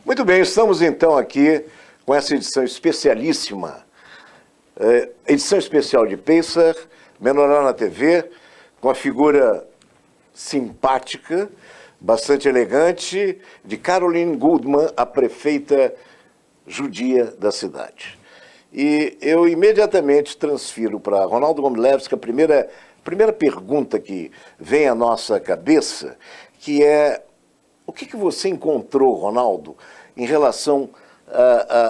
Muito bem, estamos então aqui com essa edição especialíssima, edição especial de Pesach, Menorá na TV, com a figura simpática, bastante elegante, de Caroline Goldman, a prefeita judia da cidade. E eu imediatamente transfiro para Ronaldo Gomilevski a primeira pergunta que vem à nossa cabeça, que é: o que você encontrou, Ronaldo, em relação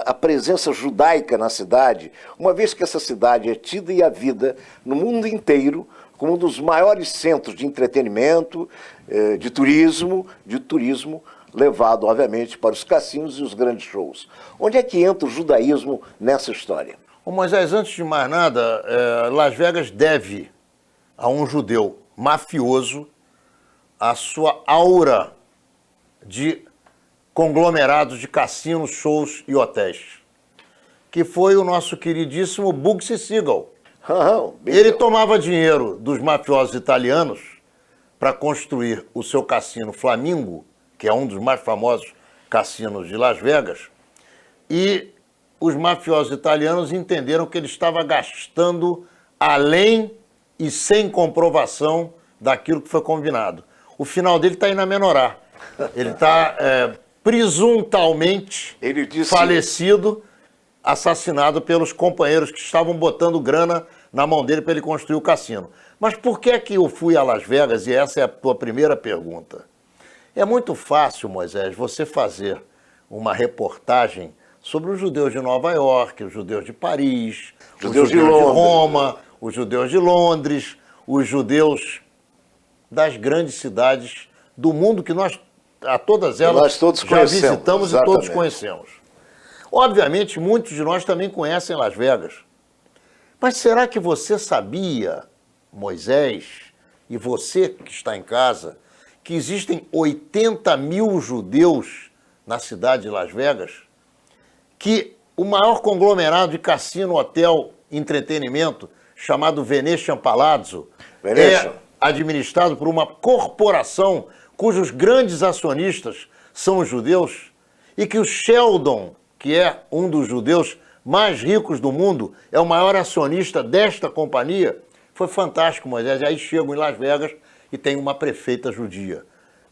à presença judaica na cidade, uma vez que essa cidade é tida e havida no mundo inteiro como um dos maiores centros de entretenimento, de turismo levado, obviamente, para os cassinos e os grandes shows. Onde é que entra o judaísmo nessa história? Ô Moisés, antes de mais nada, Las Vegas deve a um judeu mafioso a sua aura de conglomerados de cassinos, shows e hotéis, que foi o nosso queridíssimo Bugsy Siegel. Ele tomava dinheiro dos mafiosos italianos para construir o seu cassino Flamingo, que é um dos mais famosos cassinos de Las Vegas, e os mafiosos italianos entenderam que ele estava gastando além e sem comprovação daquilo que foi combinado. O final dele está aí na Menorá. Ele está presuntamente falecido, assassinado pelos companheiros que estavam botando grana na mão dele para ele construir o cassino. Mas por que é que eu fui a Las Vegas? E essa é a tua primeira pergunta. É muito fácil, Moisés, você fazer uma reportagem sobre os judeus de Nova York, os judeus de Paris, os judeus de Roma, os judeus de Londres, os judeus das grandes cidades do mundo, que nós, a todas elas, já visitamos e todos conhecemos. Obviamente, muitos de nós também conhecem Las Vegas. Mas será que você sabia, Moisés, e você que está em casa, que existem 80 mil judeus na cidade de Las Vegas? Que o maior conglomerado de cassino, hotel, entretenimento, chamado Venetian Palazzo, é administrado por uma corporação cujos grandes acionistas são os judeus, e que o Sheldon, que é um dos judeus mais ricos do mundo, é o maior acionista desta companhia? Foi fantástico, Moisés. Aí chego em Las Vegas e tem uma prefeita judia,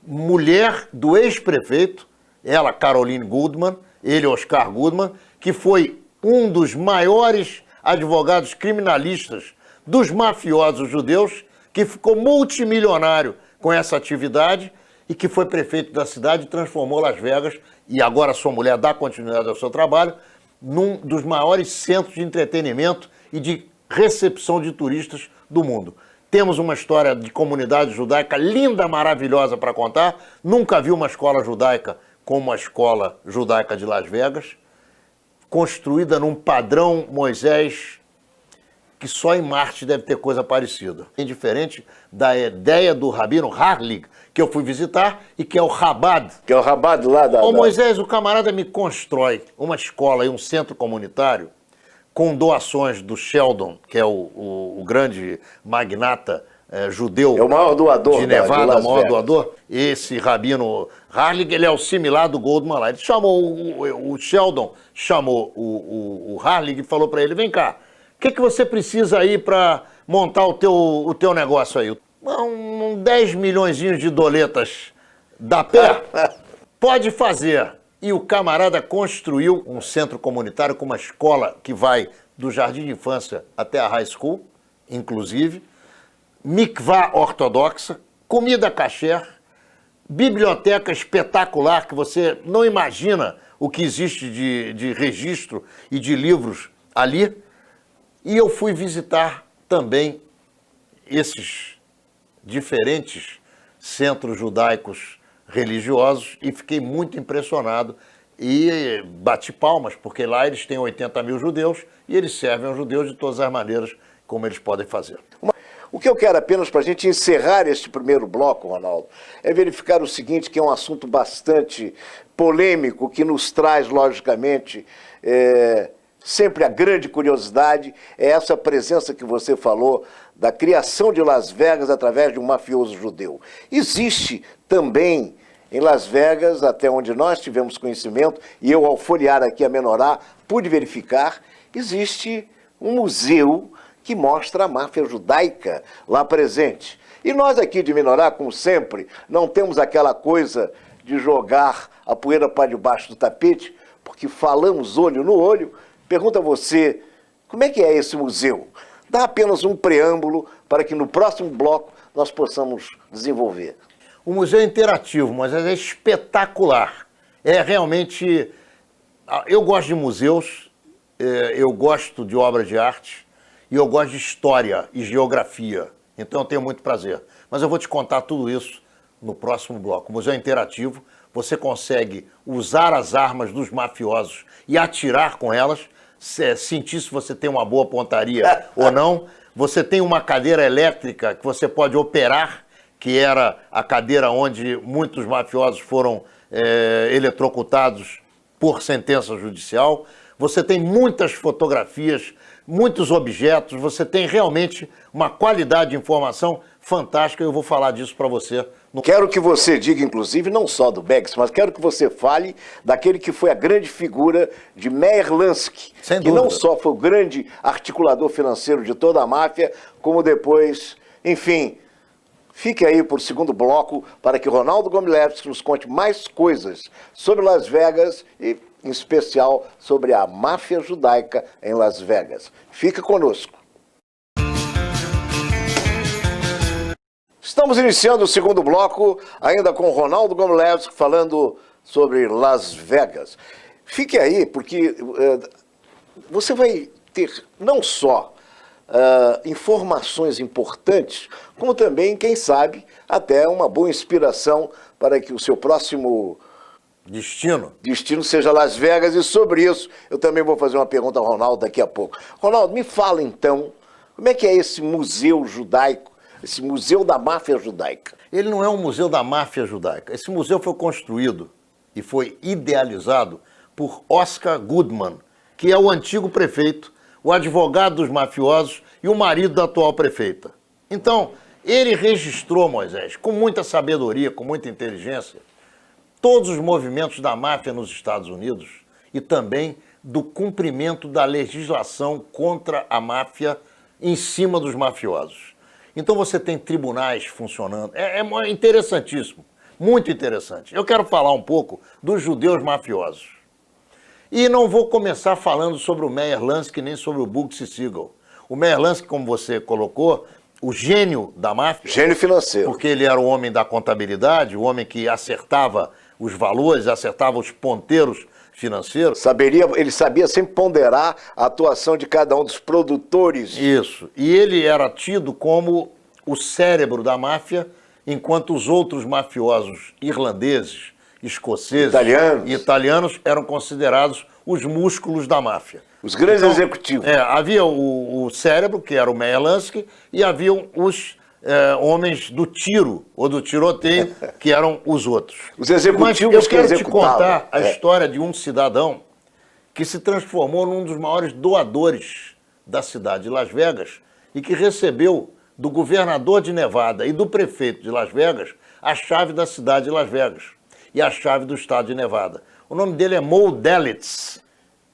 mulher do ex-prefeito, ela, Caroline Goldman, ele, Oscar Goodman, que foi um dos maiores advogados criminalistas dos mafiosos judeus, que ficou multimilionário com essa atividade e que foi prefeito da cidade e transformou Las Vegas, e agora sua mulher dá continuidade ao seu trabalho, num dos maiores centros de entretenimento e de recepção de turistas do mundo. Temos uma história de comunidade judaica linda, maravilhosa para contar. Nunca vi uma escola judaica como a escola judaica de Las Vegas, construída num padrão, Moisés, que só em Marte deve ter coisa parecida. Indiferente da ideia do rabino Harlig, que eu fui visitar, e que é o Chabad. Que é o Chabad lá da... Ô Moisés, o camarada me constrói uma escola e um centro comunitário com doações do Sheldon, que é o grande magnata judeu. É o maior doador de Nevada, o maior doador. Esse rabino Harlig, ele é o similar do Goldman lá. Ele chamou, o Sheldon chamou o Harlig e falou para ele: vem cá, o que você precisa aí para montar o teu negócio aí? 10 milhões de doletas dá pé? Pode fazer. E o camarada construiu um centro comunitário com uma escola que vai do jardim de infância até a high school, inclusive, mikvá ortodoxa, comida kasher, biblioteca espetacular, que você não imagina o que existe de registro e de livros ali. E eu fui visitar também esses diferentes centros judaicos religiosos e fiquei muito impressionado e bati palmas, porque lá eles têm 80 mil judeus e eles servem aos judeus de todas as maneiras como eles podem fazer. O que eu quero apenas para a gente encerrar este primeiro bloco, Ronaldo, é verificar o seguinte, que é um assunto bastante polêmico, que nos traz, logicamente, sempre a grande curiosidade, é essa presença que você falou da criação de Las Vegas através de um mafioso judeu. Existe também Em Las Vegas, até onde nós tivemos conhecimento, e eu, ao folhear aqui a Menorá, pude verificar, existe um museu que mostra a máfia judaica lá presente. E nós aqui de Menorá, como sempre, não temos aquela coisa de jogar a poeira para debaixo do tapete, porque falamos olho no olho. Pergunto a você, como é que é esse museu? Dá apenas um preâmbulo para que no próximo bloco nós possamos desenvolver. O museu é interativo, mas é espetacular. É realmente... Eu gosto de museus, eu gosto de obras de arte e eu gosto de história e geografia. Então eu tenho muito prazer. Mas eu vou te contar tudo isso no próximo bloco. O museu é interativo, você consegue usar as armas dos mafiosos e atirar com elas, sentir se você tem uma boa pontaria ou não. Você tem uma cadeira elétrica que você pode operar, que era a cadeira onde muitos mafiosos foram eletrocutados por sentença judicial. Você tem muitas fotografias, muitos objetos, você tem realmente uma qualidade de informação fantástica. Eu vou falar disso para você. Quero que você diga, inclusive, não só do Beggs, mas quero que você fale daquele que foi a grande figura de Meyer Lansky, que não só foi o grande articulador financeiro de toda a máfia, como depois, enfim, fique aí por segundo bloco para que Ronaldo Gomilevski nos conte mais coisas sobre Las Vegas e, em especial, sobre a máfia judaica em Las Vegas. Fique conosco. Estamos iniciando o segundo bloco, ainda com Ronaldo Gomilevski falando sobre Las Vegas. Fique aí, porque você vai ter não só informações importantes, como também, quem sabe, até uma boa inspiração para que o seu próximo destino seja Las Vegas. E sobre isso, eu também vou fazer uma pergunta ao Ronaldo daqui a pouco. Ronaldo, me fala então, como é que é esse museu judaico, esse museu da máfia judaica? Ele não é um museu da máfia judaica. Esse museu foi construído e foi idealizado por Oscar Goodman, que é o antigo prefeito, o advogado dos mafiosos e o marido da atual prefeita. Então, ele registrou, Moisés, com muita sabedoria, com muita inteligência, todos os movimentos da máfia nos Estados Unidos e também do cumprimento da legislação contra a máfia em cima dos mafiosos. Então você tem tribunais funcionando, é interessantíssimo, muito interessante. Eu quero falar um pouco dos judeus mafiosos. E não vou começar falando sobre o Meyer Lansky nem sobre o Bugsy Siegel. O Meyer Lansky, como você colocou, o gênio da máfia. Gênio financeiro. Porque ele era o homem da contabilidade, o homem que acertava os valores, acertava os ponteiros financeiros. Ele sabia sempre ponderar a atuação de cada um dos produtores. Isso. E ele era tido como o cérebro da máfia, enquanto os outros mafiosos irlandeses, escoceses e italianos eram considerados os músculos da máfia. Os grandes executivos. Havia o cérebro, que era o Meyer Lansky, e haviam os homens do tiro, ou do tiroteio, que eram os outros. Os executivos. Mas eu quero te contar a história de um cidadão que se transformou num dos maiores doadores da cidade de Las Vegas e que recebeu do governador de Nevada e do prefeito de Las Vegas a chave da cidade de Las Vegas e a chave do estado de Nevada. O nome dele é Mo Delitz,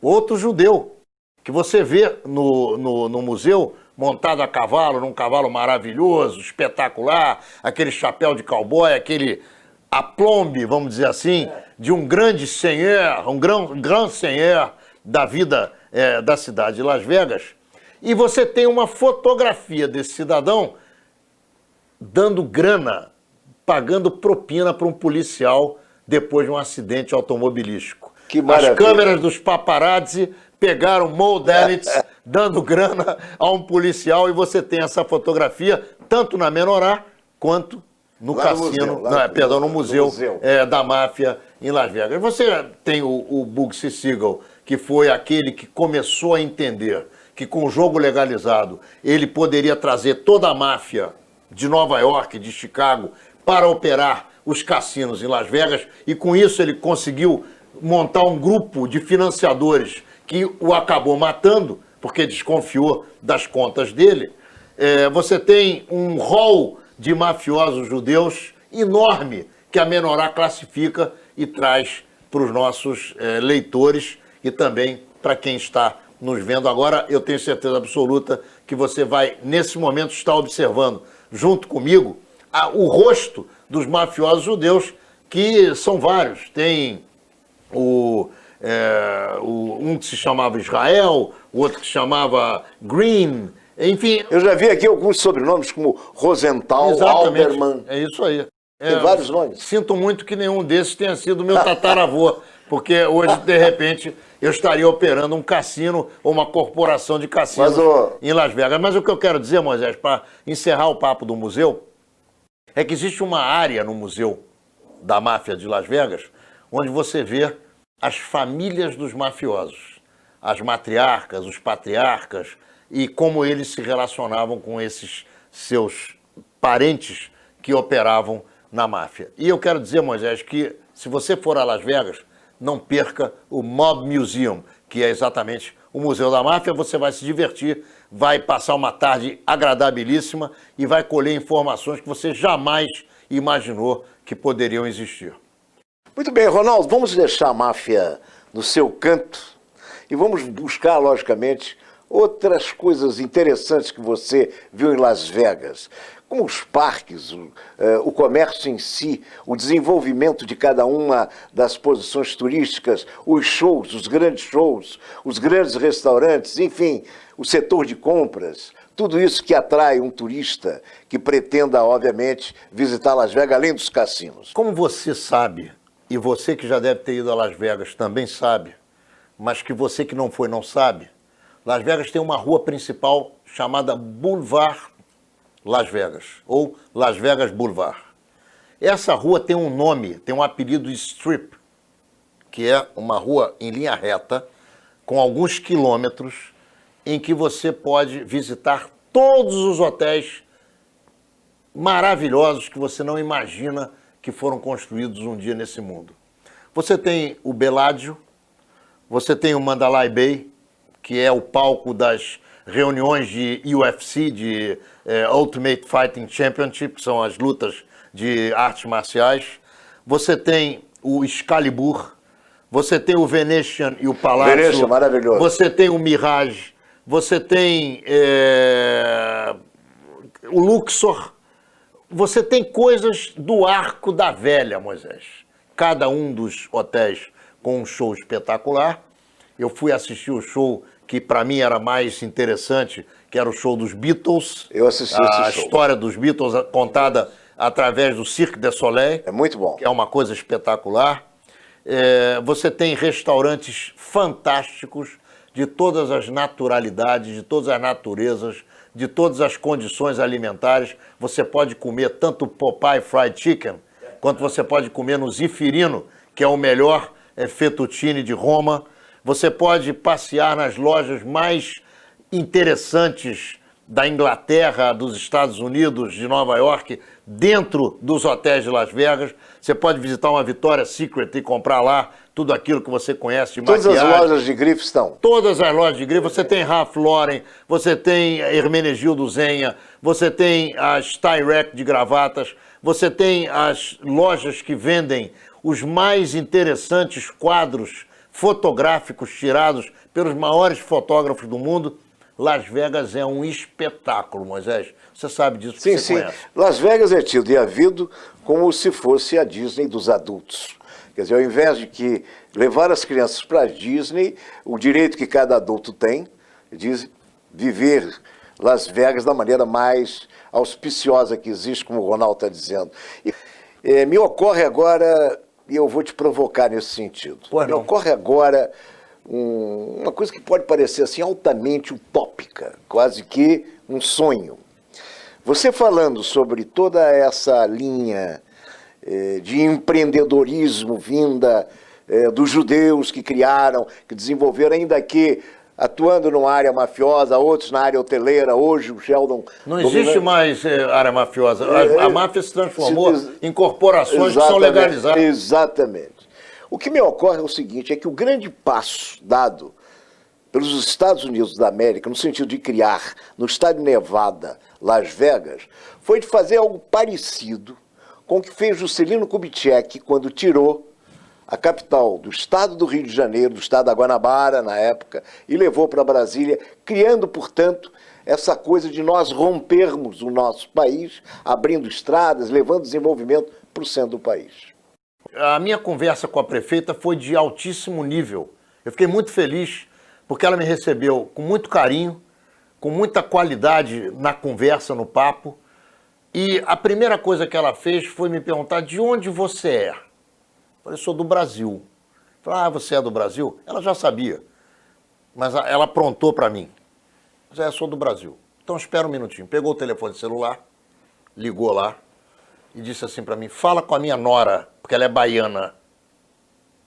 outro judeu, que você vê no museu, montado a cavalo, num cavalo maravilhoso, espetacular, aquele chapéu de cowboy, aquele aplombe, vamos dizer assim, de um grande senhor, um grand senhor da vida da cidade de Las Vegas. E você tem uma fotografia desse cidadão dando grana, pagando propina para um policial depois de um acidente automobilístico. Que maravilha. As câmeras dos paparazzi pegaram Mo Delitz dando grana a um policial e você tem essa fotografia tanto na Menorá quanto no cassino, no museu da máfia em Las Vegas. Você tem o Bugsy Siegel, que foi aquele que começou a entender que com o jogo legalizado ele poderia trazer toda a máfia de Nova York, de Chicago, para operar os cassinos em Las Vegas, e com isso ele conseguiu montar um grupo de financiadores que o acabou matando, porque desconfiou das contas dele. Você tem um rol de mafiosos judeus enorme que a Menorá classifica e traz para os nossos leitores e também para quem está nos vendo agora. Eu tenho certeza absoluta que você vai, nesse momento, estar observando, junto comigo, o rosto dos mafiosos judeus, que são vários. Tem um que se chamava Israel, o outro que se chamava Green, enfim. Eu já vi aqui alguns sobrenomes como Rosenthal, Exatamente. Alderman. É isso aí. Tem vários nomes. Sinto muito que nenhum desses tenha sido meu tataravô, porque hoje, de repente, eu estaria operando um cassino ou uma corporação de cassinos em Las Vegas. Mas o que eu quero dizer, Moisés, para encerrar o papo do museu, é que existe uma área no museu da máfia de Las Vegas onde você vê as famílias dos mafiosos, as matriarcas, os patriarcas e como eles se relacionavam com esses seus parentes que operavam na máfia. E eu quero dizer, Moisés, que se você for a Las Vegas, não perca o Mob Museum, que é exatamente o Museu da Máfia. Você vai se divertir, vai passar uma tarde agradabilíssima e vai colher informações que você jamais imaginou que poderiam existir. Muito bem, Ronaldo, vamos deixar a máfia no seu canto e vamos buscar, logicamente, outras coisas interessantes que você viu em Las Vegas, como os parques, o comércio em si, o desenvolvimento de cada uma das posições turísticas, os shows, os grandes restaurantes, enfim, o setor de compras, tudo isso que atrai um turista que pretenda, obviamente, visitar Las Vegas, além dos cassinos. Como você sabe, e você que já deve ter ido a Las Vegas também sabe, mas que você que não foi não sabe, Las Vegas tem uma rua principal chamada Boulevard Las Vegas, ou Las Vegas Boulevard. Essa rua tem um nome, tem um apelido de Strip, que é uma rua em linha reta, com alguns quilômetros, em que você pode visitar todos os hotéis maravilhosos que você não imagina que foram construídos um dia nesse mundo. Você tem o Bellagio, você tem o Mandalay Bay, que é o palco das reuniões de UFC, de Ultimate Fighting Championship, que são as lutas de artes marciais. Você tem o Excalibur, você tem o Venetian e o Palácio. Venetian, maravilhoso. Você tem o Mirage, você tem o Luxor. Você tem coisas do Arco da Velha, Moisés. Cada um dos hotéis com um show espetacular. Eu fui assistir o show que para mim era mais interessante, que era o show dos Beatles. Eu assisti esse show. A história dos Beatles contada através do Cirque du Soleil. É muito bom. Que é uma coisa espetacular. Você tem restaurantes fantásticos de todas as naturalidades, de todas as naturezas, de todas as condições alimentares. Você pode comer tanto Popeye Fried Chicken, quanto você pode comer no Zifirino, que é o melhor fettuccine de Roma. Você pode passear nas lojas mais interessantes da Inglaterra, dos Estados Unidos, de Nova York, dentro dos hotéis de Las Vegas. Você pode visitar uma Victoria's Secret e comprar lá tudo aquilo que você conhece de maquiagem. Todas as lojas de grife estão. Todas as lojas de grife. Você tem Ralph Lauren, você tem Hermenegildo Zegna, você tem as Tyrek de gravatas, você tem as lojas que vendem os mais interessantes quadros fotográficos tirados pelos maiores fotógrafos do mundo. Las Vegas é um espetáculo, Moisés. Você sabe disso, porque você conhece. Las Vegas é tido e havido como se fosse a Disney dos adultos. Quer dizer, ao invés de que levar as crianças para a Disney, o direito que cada adulto tem de viver Las Vegas da maneira mais auspiciosa que existe, como o Ronaldo está dizendo. Me ocorre agora, e eu vou te provocar nesse sentido, me ocorre agora uma coisa que pode parecer assim altamente utópica, quase que um sonho. Você falando sobre toda essa linha de empreendedorismo vinda dos judeus que criaram, que desenvolveram, ainda que atuando numa área mafiosa, outros na área hoteleira, hoje o Sheldon... Não existe mais área mafiosa, a máfia se transformou em corporações que são legalizadas. Exatamente. O que me ocorre é o seguinte, é que o grande passo dado pelos Estados Unidos da América, no sentido de criar no estado de Nevada, Las Vegas, foi de fazer algo parecido com o que fez Juscelino Kubitschek quando tirou a capital do estado do Rio de Janeiro, do estado da Guanabara, na época, e levou para Brasília, criando, portanto, essa coisa de nós rompermos o nosso país, abrindo estradas, levando desenvolvimento para o centro do país. A minha conversa com a prefeita foi de altíssimo nível. Eu fiquei muito feliz porque ela me recebeu com muito carinho, com muita qualidade na conversa, no papo. E a primeira coisa que ela fez foi me perguntar de onde você é. Eu falei, sou do Brasil. Falei, você é do Brasil? Ela já sabia, mas ela aprontou para mim. Eu sou do Brasil. Então espera um minutinho. Pegou o telefone celular, ligou lá e disse assim para mim, fala com a minha nora, porque ela é baiana.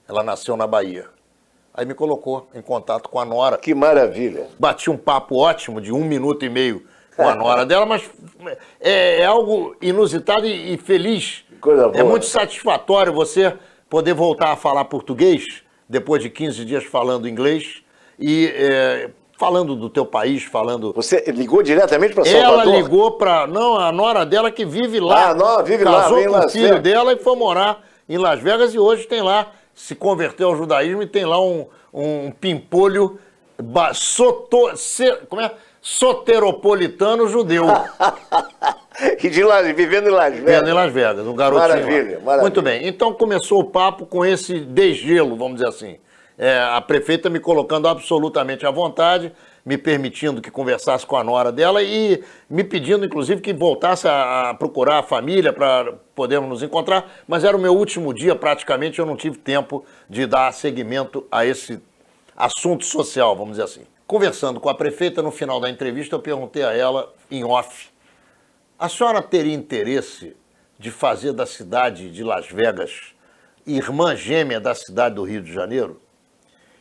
Ela nasceu na Bahia. Aí me colocou em contato com a nora. Que maravilha. Bati um papo ótimo de 1 minuto e meio com a nora dela, mas é algo inusitado e feliz. Coisa boa. É muito satisfatório você poder voltar a falar português, depois de 15 dias falando inglês, e falando do teu país, falando... Você ligou diretamente para Salvador? Ela ligou para... Não, a nora dela que vive lá. Ah, não, vive lá, casou vem com lá, o filho dela e foi morar em Las Vegas e hoje tem lá, se converteu ao judaísmo e tem lá um pimpolho soteropolitano judeu. E vivendo em Las Vegas. Vivendo em Las Vegas, um garotinho. Maravilha, lá. maravilha. Muito bem, então começou o papo com esse desgelo, vamos dizer assim. A prefeita me colocando absolutamente à vontade, me permitindo que conversasse com a nora dela e me pedindo, inclusive, que voltasse a procurar a família para podermos nos encontrar, mas era o meu último dia, praticamente, eu não tive tempo de dar seguimento a esse assunto social, vamos dizer assim. Conversando com a prefeita, no final da entrevista, eu perguntei a ela, em off, a senhora teria interesse de fazer da cidade de Las Vegas irmã gêmea da cidade do Rio de Janeiro?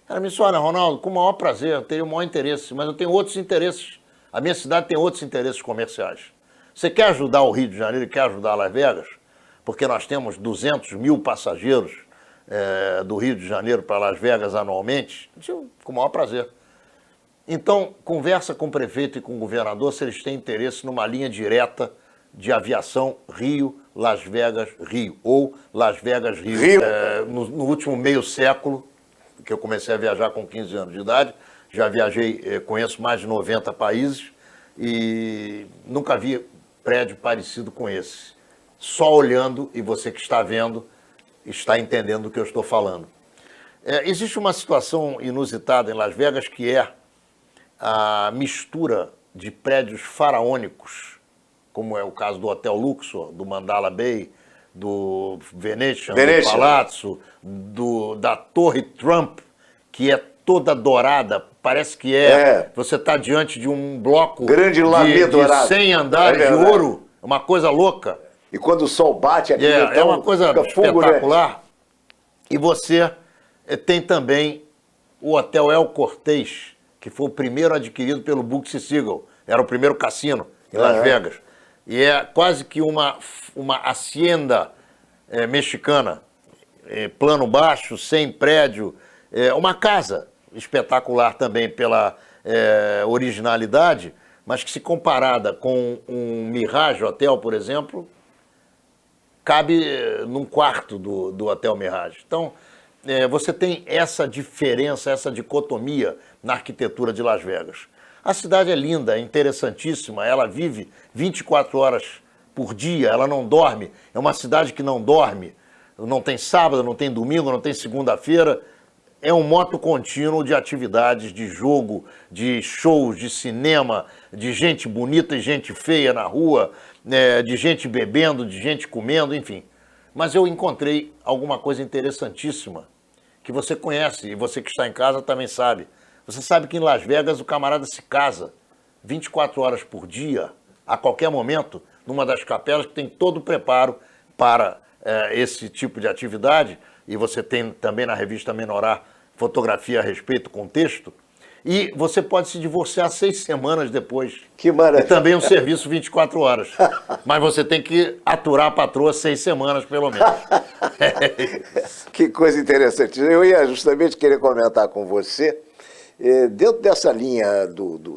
Ela me disse, olha, Ronaldo, com o maior prazer, eu teria o maior interesse, mas eu tenho outros interesses. A minha cidade tem outros interesses comerciais. Você quer ajudar o Rio de Janeiro e quer ajudar Las Vegas? Porque nós temos 200 mil passageiros do Rio de Janeiro para Las Vegas anualmente. Eu disse, com o maior prazer. Então, conversa com o prefeito e com o governador se eles têm interesse numa linha direta de aviação Rio-Las Vegas-Rio, ou Las Vegas-Rio. No último meio século, que eu comecei a viajar com 15 anos de idade, já viajei, conheço mais de 90 países e nunca vi prédio parecido com esse. Só olhando, e você que está vendo, está entendendo do que eu estou falando. Existe uma situação inusitada em Las Vegas que é a mistura de prédios faraônicos, como é o caso do Hotel Luxor, do Mandala Bay, do Venetian. Do Palazzo, da Torre Trump, que é toda dourada, parece que você está diante de um bloco grande de 100 andares de ouro, uma coisa louca. E quando o sol bate aqui, é uma coisa espetacular. Né? E você tem também o Hotel El Cortez, que foi o primeiro adquirido pelo Bugsy Siegel, era o primeiro cassino em Las Vegas. E é quase que uma hacienda mexicana, plano baixo, sem prédio, uma casa espetacular também pela originalidade, mas que se comparada com um Mirage Hotel, por exemplo, cabe num quarto do Hotel Mirage. Então, você tem essa diferença, essa dicotomia na arquitetura de Las Vegas. A cidade é linda, é interessantíssima, ela vive 24 horas por dia, ela não dorme. É uma cidade que não dorme, não tem sábado, não tem domingo, não tem segunda-feira. É um moto contínuo de atividades, de jogo, de shows, de cinema, de gente bonita e gente feia na rua, de gente bebendo, de gente comendo, enfim. Mas eu encontrei alguma coisa interessantíssima que você conhece e você que está em casa também sabe. Você sabe que em Las Vegas o camarada se casa 24 horas por dia, a qualquer momento, numa das capelas que tem todo o preparo para esse tipo de atividade, e você tem também na revista Menorá fotografia a respeito com texto, e você pode se divorciar 6 semanas depois. Que maravilha. E também um serviço 24 horas. Mas você tem que aturar a patroa 6 semanas, pelo menos. Que coisa interessante. Eu ia justamente querer comentar com você dentro dessa linha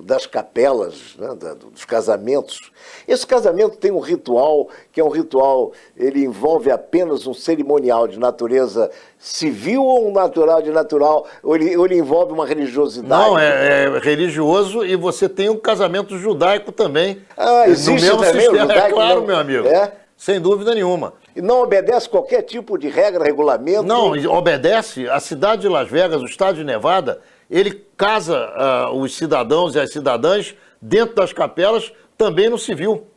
das capelas, né, dos casamentos, esse casamento tem um ritual, que é um ritual, ele envolve apenas um cerimonial de natureza civil ou um natural, ou ele envolve uma religiosidade? Não, é religioso e você tem um casamento judaico também. Ah, existe no mesmo também sistema, o judaico? é claro, Não? meu amigo. É? Sem dúvida nenhuma. E não obedece qualquer tipo de regra, regulamento? Não, obedece. A cidade de Las Vegas, o estado de Nevada, ele casa os cidadãos e as cidadãs dentro das capelas, também no civil.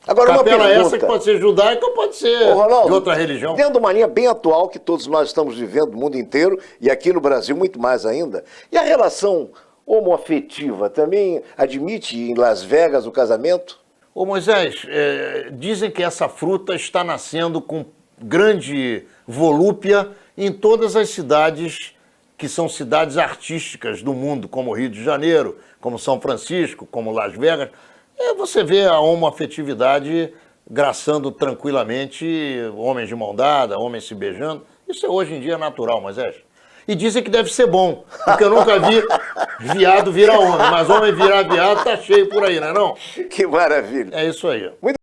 Agora, uma Capela pergunta. essa que pode ser judaica ou pode ser Ô, Ronaldo, de outra religião. dentro de uma linha bem atual que todos nós estamos vivendo no mundo inteiro, e aqui no Brasil muito mais ainda, e a relação homoafetiva também admite em Las Vegas o casamento? Ô Moisés, dizem que essa fruta está nascendo com grande volúpia em todas as cidades que são cidades artísticas do mundo, como Rio de Janeiro, como São Francisco, como Las Vegas. Você vê a homoafetividade graçando tranquilamente, homens de mão dada, homens se beijando. Isso hoje em dia é natural, Moisés. E dizem que deve ser bom, porque eu nunca vi viado virar homem, mas homem virar viado tá cheio por aí, não é não? Que maravilha. É isso aí. Muito